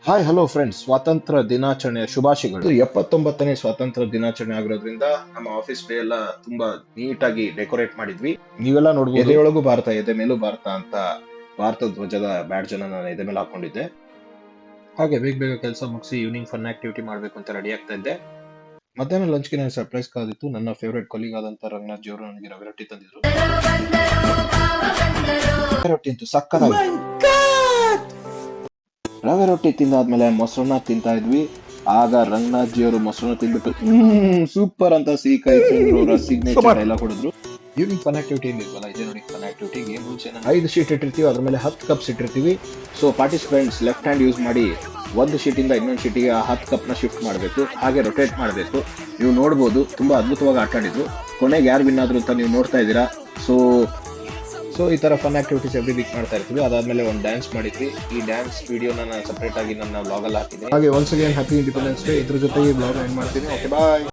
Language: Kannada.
ಹಾಯ್ ಹಲೋ ಫ್ರೆಂಡ್ಸ್, ಸ್ವಾತಂತ್ರ್ಯ ದಿನಾಚರಣೆಯ ಶುಭಾಶಯಗಳು. 79ನೇ ಸ್ವಾತಂತ್ರ್ಯ ದಿನಾಚರಣೆ ಆಗಿರೋದ್ರಿಂದ ನಮ್ಮ ಆಫೀಸ್ ಡೇ ಎಲ್ಲ ತುಂಬಾ ನೀಟಾಗಿ ಡೆಕೋರೇಟ್ ಮಾಡಿದ್ವಿ. ನೀವೆಲ್ಲ ನೋಡ್ಬೋದು, ಎದೆಯೊಳಗೂ ಭಾರತ ಎದೆ ಮೇಲೂ ಭಾರತ ಅಂತ ಭಾರತ ಧ್ವಜದ ಬ್ಯಾಡ್ಜ್ ಅನ್ನ ನಾನು ಎದೆ ಮೇಲೆ ಹಾಕೊಂಡಿದ್ದೆ. ಹಾಗೆ ಬೇಗ ಕೆಲಸ ಮುಗಿಸಿ ಈವ್ನಿಂಗ್ ಫನ್ ಆಕ್ಟಿವಿಟಿ ಮಾಡ್ಬೇಕು ಅಂತ ರೆಡಿ ಆಗ್ತಾ ಇದ್ದೆ. ಮಧ್ಯಾಹ್ನ ಲಂಚ್ಗೆ ನಾನು ಸರ್ಪ್ರೈಸ್ ಕಾದಿತ್ತು. ನನ್ನ ಫೇವರೇಟ್ ಕೊಲೀಗ್ ಆದಂತ ರಂಗನಾಥ್ ಜಿ ಅವರು ನನಗೆ ರವೆ ರೊಟ್ಟಿ ತಂದಿದ್ರು. ರವೆ ರೊಟ್ಟಿ ಅಂತೂ ಸಕ್ಕತ್ತಾಗಿತ್ತು. ರವೆ ರೊಟ್ಟಿ ತಿಂದಾದ್ಮೇಲೆ ಮೊಸರನ್ನ ತಿಂತಾ ಇದ್ವಿ. ಆಗ ರಂಗನಾಥ್ ಜಿ ಅವರು ಮೊಸರನ್ನ ತಿಂದ್ಬಿಟ್ಟು ಸೂಪರ್ ಅಂತ ಸಿಹಿ ಕೈ ಅವರ ಸಿಗ್ನೇಚರ್ ಡೈಲಾಗ್ ಹೊಡೆದ್ರು. ಈವ್ನಿಂಗ್ ಫನ್ ಆಕ್ಟಿವಿಟಿ ಏನಿಲ್ವಲ್ಲ, ಇದೇ ನೋಡಿ ಫನ್ ಆಕ್ಟಿವಿಟಿ. ಗೇಮ್ ಮುಂಚೆ 5 ಶೀಟ್ ಇಟ್ಟಿರ್ತೀವಿ, ಅದ್ರ ಮೇಲೆ 10 ಕಪ್ಸ್ ಇಟ್ಟಿರ್ತೀವಿ. So participants left hand use ಮಾಡಿ ಒಂದು ಶೀಟ್ ಇಂದ ಇನ್ನೊಂದು ಶೀಟಿಗೆ 10 ಕಪ್ ನ ಶಿಫ್ಟ್ ಮಾಡಬೇಕು, ಹಾಗೆ ರೊಟೇಟ್ ಮಾಡಬೇಕು. ನೀವು ನೋಡ್ಬೋದು, ತುಂಬಾ ಅದ್ಭುತವಾಗಿ ಆಟ ಆಡಿದ್ರು. ಕೊನೆಗೆ ಯಾರು ವಿನ್ ಆದ್ರು ಅಂತ ನೀವು ನೋಡ್ತಾ ಇದ್ದೀರಾ. ಸೊ ಈ ತರ ಫನ್ ಆಕ್ಟಿವಿಟೀಸ್ ಎವ್ರಿ ವೀಕ್ ಮಾಡ್ತಾ ಇರ್ತೀವಿ. ಅದಾದ್ಮೇಲೆ ಒಂದು ಡ್ಯಾನ್ಸ್ ಮಾಡಿದ್ವಿ. ಈ ಡ್ಯಾನ್ಸ್ ವಿಡಿಯೋನ ನಾನು ಸಪರೇಟ್ ಆಗಿ ನನ್ನ ಬ್ಲಾಗ್ ಅಲ್ಲಿ ಹಾಕಿದ್ದೀನಿ. ಹಾಗೆ once again happy independence day. ಇದ್ರ ಜೊತೆಗೆ ಬ್ಲಾಗ್ ಎಂಡ್ ಮಾಡ್ತೀನಿ. ಓಕೆ, ಬಾಯ್.